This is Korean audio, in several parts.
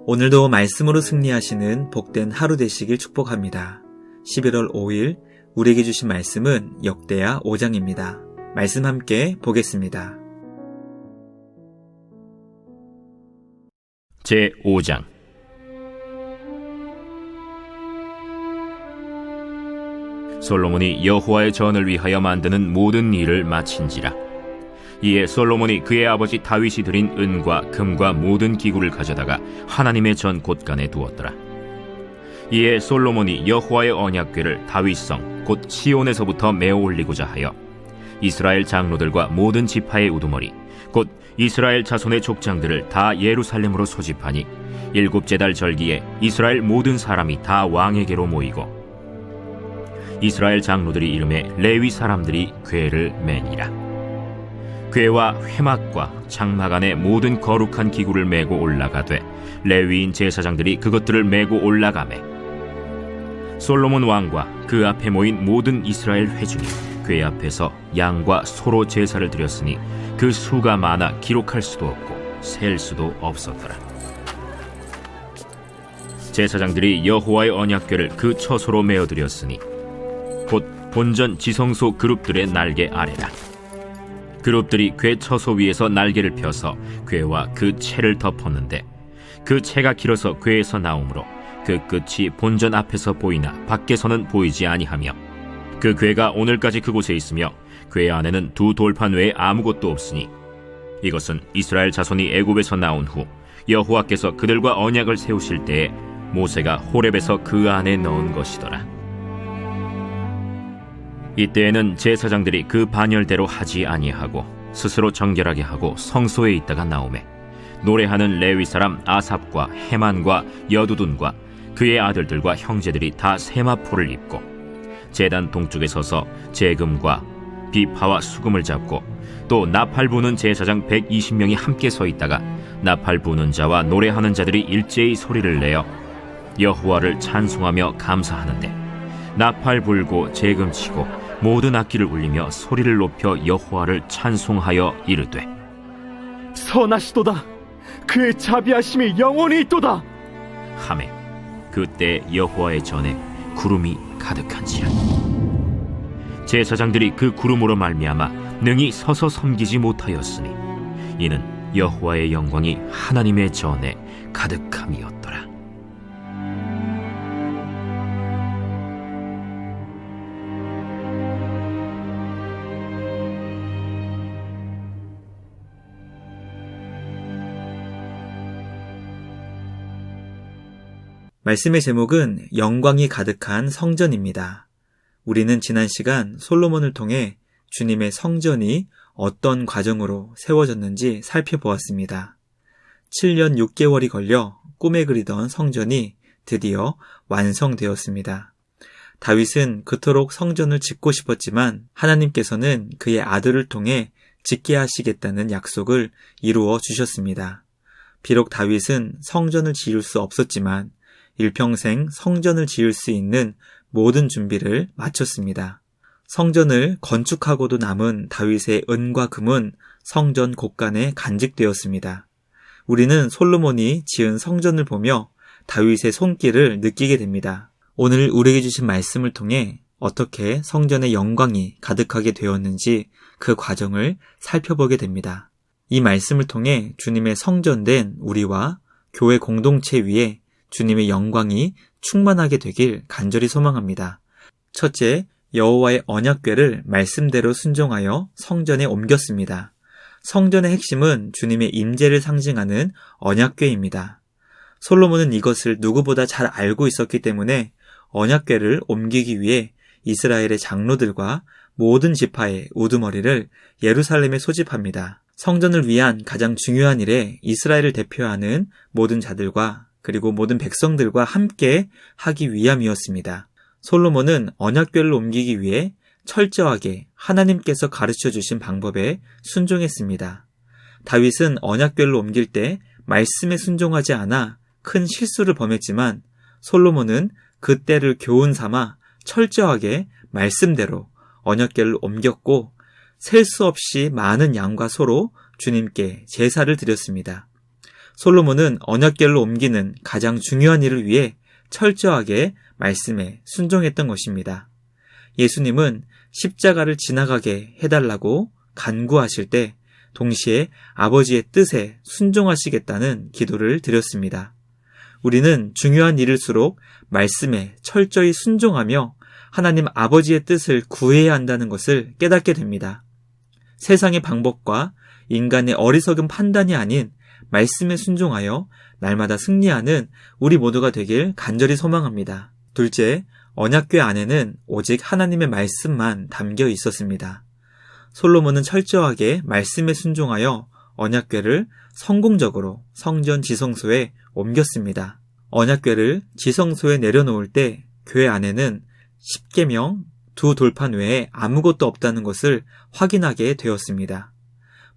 오늘도 말씀으로 승리하시는 복된 하루 되시길 축복합니다. 11월 5일 우리에게 주신 말씀은 역대하 5장입니다. 말씀 함께 보겠습니다. 제5장. 솔로몬이 여호와의 전을 위하여 만드는 모든 일을 마친지라. 이에 솔로몬이 그의 아버지 다윗이 드린 은과 금과 모든 기구를 가져다가 하나님의 전 곳간에 두었더라. 이에 솔로몬이 여호와의 언약궤를 다윗성 곧 시온에서부터 메어 올리고자 하여 이스라엘 장로들과 모든 지파의 우두머리 곧 이스라엘 자손의 족장들을 다 예루살렘으로 소집하니 7째 달 절기에 이스라엘 모든 사람이 다 왕에게로 모이고 이스라엘 장로들이 이름에 레위 사람들이 궤를 매니라. 궤와 회막과 장막 안에 모든 거룩한 기구를 메고 올라가되 레위인 제사장들이 그것들을 메고 올라가매 솔로몬 왕과 그 앞에 모인 모든 이스라엘 회중이 궤 앞에서 양과 소로 제사를 드렸으니 그 수가 많아 기록할 수도 없고 셀 수도 없었더라. 제사장들이 여호와의 언약궤를 그 처소로 메어드렸으니 곧 본전 지성소 그룹들의 날개 아래라. 그룹들이 궤 처소 위에서 날개를 펴서 궤와 그 채를 덮었는데 그 채가 길어서 궤에서 나오므로 그 끝이 본전 앞에서 보이나 밖에서는 보이지 아니하며 그 궤가 오늘까지 그곳에 있으며 궤 안에는 두 돌판 외에 아무것도 없으니 이것은 이스라엘 자손이 애굽에서 나온 후 여호와께서 그들과 언약을 세우실 때에 모세가 호렙에서 그 안에 넣은 것이더라. 이때에는 제사장들이 그 반열대로 하지 아니하고 스스로 정결하게 하고 성소에 있다가 나오매 노래하는 레위 사람 아삽과 헤만과 여두둔과 그의 아들들과 형제들이 다 세마포를 입고 제단 동쪽에 서서 제금과 비파와 수금을 잡고 또 나팔 부는 제사장 120명이 함께 서 있다가 나팔 부는 자와 노래하는 자들이 일제히 소리를 내어 여호와를 찬송하며 감사하는데 나팔 불고 제금 치고 모든 악기를 울리며 소리를 높여 여호와를 찬송하여 이르되 선하시도다. 그의 자비하심이 영원히 있도다 하매 그때 여호와의 전에 구름이 가득한지라. 제사장들이 그 구름으로 말미암아 능히 서서 섬기지 못하였으니 이는 여호와의 영광이 하나님의 전에 가득함이었더라. 말씀의 제목은 영광이 가득한 성전입니다. 우리는 지난 시간 솔로몬을 통해 주님의 성전이 어떤 과정으로 세워졌는지 살펴보았습니다. 7년 6개월이 걸려 꿈에 그리던 성전이 드디어 완성되었습니다. 다윗은 그토록 성전을 짓고 싶었지만 하나님께서는 그의 아들을 통해 짓게 하시겠다는 약속을 이루어 주셨습니다. 비록 다윗은 성전을 지을 수 없었지만 일평생 성전을 지을 수 있는 모든 준비를 마쳤습니다. 성전을 건축하고도 남은 다윗의 은과 금은 성전 곳간에 간직되었습니다. 우리는 솔로몬이 지은 성전을 보며 다윗의 손길을 느끼게 됩니다. 오늘 우리에게 주신 말씀을 통해 어떻게 성전의 영광이 가득하게 되었는지 그 과정을 살펴보게 됩니다. 이 말씀을 통해 주님의 성전된 우리와 교회 공동체 위에 주님의 영광이 충만하게 되길 간절히 소망합니다. 첫째, 여호와의 언약궤를 말씀대로 순종하여 성전에 옮겼습니다. 성전의 핵심은 주님의 임재를 상징하는 언약궤입니다. 솔로몬은 이것을 누구보다 잘 알고 있었기 때문에 언약궤를 옮기기 위해 이스라엘의 장로들과 모든 지파의 우두머리를 예루살렘에 소집합니다. 성전을 위한 가장 중요한 일에 이스라엘을 대표하는 모든 자들과 그리고 모든 백성들과 함께 하기 위함이었습니다. 솔로몬은 언약궤를 옮기기 위해 철저하게 하나님께서 가르쳐 주신 방법에 순종했습니다. 다윗은 언약궤를 옮길 때 말씀에 순종하지 않아 큰 실수를 범했지만 솔로몬은 그 때를 교훈 삼아 철저하게 말씀대로 언약궤를 옮겼고 셀 수 없이 많은 양과 소로 주님께 제사를 드렸습니다. 솔로몬은 언약궤를 옮기는 가장 중요한 일을 위해 철저하게 말씀에 순종했던 것입니다. 예수님은 십자가를 지나가게 해달라고 간구하실 때 동시에 아버지의 뜻에 순종하시겠다는 기도를 드렸습니다. 우리는 중요한 일일수록 말씀에 철저히 순종하며 하나님 아버지의 뜻을 구해야 한다는 것을 깨닫게 됩니다. 세상의 방법과 인간의 어리석은 판단이 아닌 말씀에 순종하여 날마다 승리하는 우리 모두가 되길 간절히 소망합니다. 둘째, 언약궤 안에는 오직 하나님의 말씀만 담겨 있었습니다. 솔로몬은 철저하게 말씀에 순종하여 언약궤를 성공적으로 성전 지성소에 옮겼습니다. 언약궤를 지성소에 내려놓을 때 궤 안에는 십계명 2돌판 외에 아무것도 없다는 것을 확인하게 되었습니다.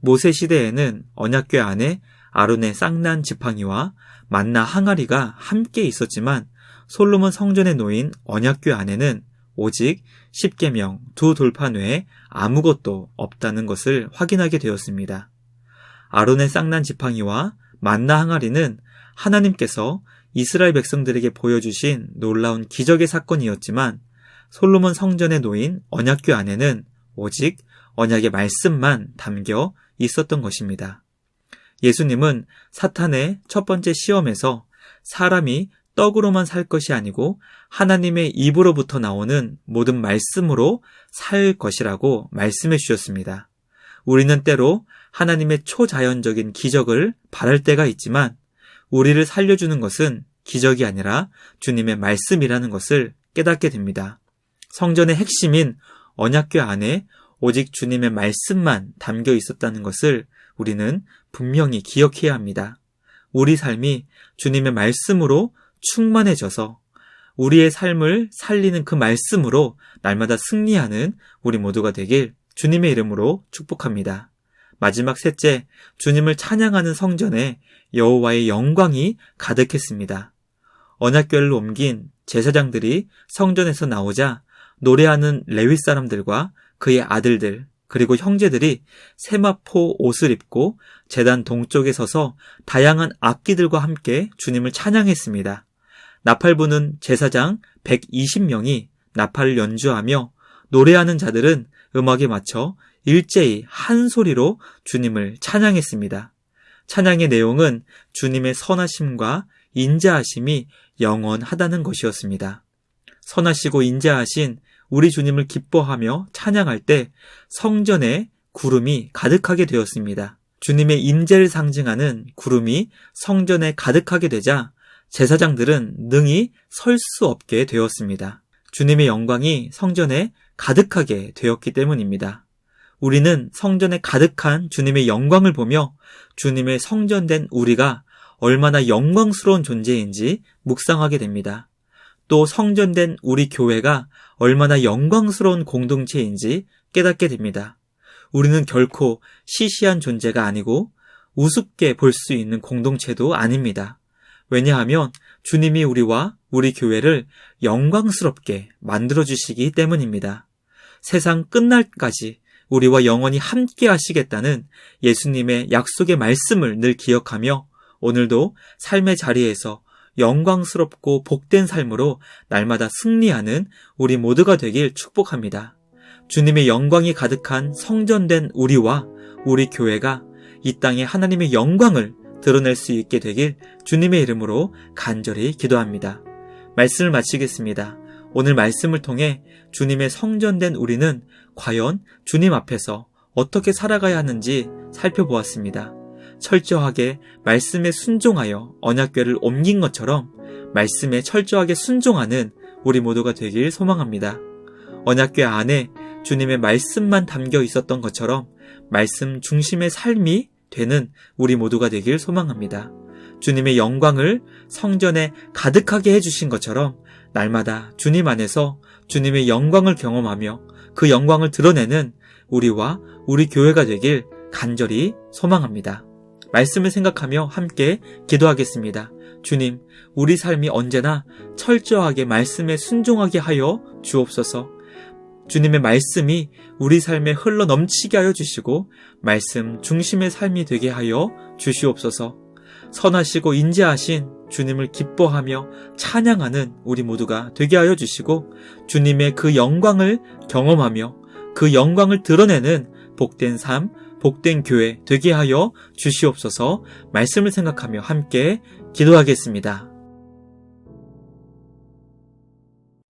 모세 시대에는 언약궤 안에 아론의 쌍난 지팡이와 만나 항아리가 함께 있었지만 솔로몬 성전에 놓인 언약궤 안에는 오직 십계명 2돌판 외에 아무것도 없다는 것을 확인하게 되었습니다. 아론의 쌍난 지팡이와 만나 항아리는 하나님께서 이스라엘 백성들에게 보여주신 놀라운 기적의 사건이었지만 솔로몬 성전에 놓인 언약궤 안에는 오직 언약의 말씀만 담겨 있었던 것입니다. 예수님은 사탄의 첫 번째 시험에서 사람이 떡으로만 살 것이 아니고 하나님의 입으로부터 나오는 모든 말씀으로 살 것이라고 말씀해 주셨습니다. 우리는 때로 하나님의 초자연적인 기적을 바랄 때가 있지만 우리를 살려주는 것은 기적이 아니라 주님의 말씀이라는 것을 깨닫게 됩니다. 성전의 핵심인 언약궤 안에 오직 주님의 말씀만 담겨 있었다는 것을 우리는 분명히 기억해야 합니다. 우리 삶이 주님의 말씀으로 충만해져서 우리의 삶을 살리는 그 말씀으로 날마다 승리하는 우리 모두가 되길 주님의 이름으로 축복합니다. 마지막 셋째, 주님을 찬양하는 성전에 여호와의 영광이 가득했습니다. 언약궤를 옮긴 제사장들이 성전에서 나오자 노래하는 레위 사람들과 그의 아들들 그리고 형제들이 세마포 옷을 입고 제단 동쪽에 서서 다양한 악기들과 함께 주님을 찬양했습니다. 나팔 부는 제사장 120명이 나팔을 연주하며 노래하는 자들은 음악에 맞춰 일제히 한 소리로 주님을 찬양했습니다. 찬양의 내용은 주님의 선하심과 인자하심이 영원하다는 것이었습니다. 선하시고 인자하신 우리 주님을 기뻐하며 찬양할 때 성전에 구름이 가득하게 되었습니다. 주님의 임재를 상징하는 구름이 성전에 가득하게 되자 제사장들은 능히 설 수 없게 되었습니다. 주님의 영광이 성전에 가득하게 되었기 때문입니다. 우리는 성전에 가득한 주님의 영광을 보며 주님의 성전된 우리가 얼마나 영광스러운 존재인지 묵상하게 됩니다. 또 성전된 우리 교회가 얼마나 영광스러운 공동체인지 깨닫게 됩니다. 우리는 결코 시시한 존재가 아니고 우습게 볼 수 있는 공동체도 아닙니다. 왜냐하면 주님이 우리와 우리 교회를 영광스럽게 만들어주시기 때문입니다. 세상 끝날까지 우리와 영원히 함께 하시겠다는 예수님의 약속의 말씀을 늘 기억하며 오늘도 삶의 자리에서 영광스럽고 복된 삶으로 날마다 승리하는 우리 모두가 되길 축복합니다. 주님의 영광이 가득한 성전된 우리와 우리 교회가 이 땅에 하나님의 영광을 드러낼 수 있게 되길 주님의 이름으로 간절히 기도합니다. 말씀을 마치겠습니다. 오늘 말씀을 통해 주님의 성전된 우리는 과연 주님 앞에서 어떻게 살아가야 하는지 살펴보았습니다. 철저하게 말씀에 순종하여 언약궤를 옮긴 것처럼 말씀에 철저하게 순종하는 우리 모두가 되길 소망합니다. 언약궤 안에 주님의 말씀만 담겨 있었던 것처럼 말씀 중심의 삶이 되는 우리 모두가 되길 소망합니다. 주님의 영광을 성전에 가득하게 해주신 것처럼 날마다 주님 안에서 주님의 영광을 경험하며 그 영광을 드러내는 우리와 우리 교회가 되길 간절히 소망합니다. 말씀을 생각하며 함께 기도하겠습니다. 주님, 우리 삶이 언제나 철저하게 말씀에 순종하게 하여 주옵소서. 주님의 말씀이 우리 삶에 흘러 넘치게 하여 주시고 말씀 중심의 삶이 되게 하여 주시옵소서. 선하시고 인자하신 주님을 기뻐하며 찬양하는 우리 모두가 되게 하여 주시고 주님의 그 영광을 경험하며 그 영광을 드러내는 복된 삶, 복된 교회 되게 하여 주시옵소서. 말씀을 생각하며 함께 기도하겠습니다.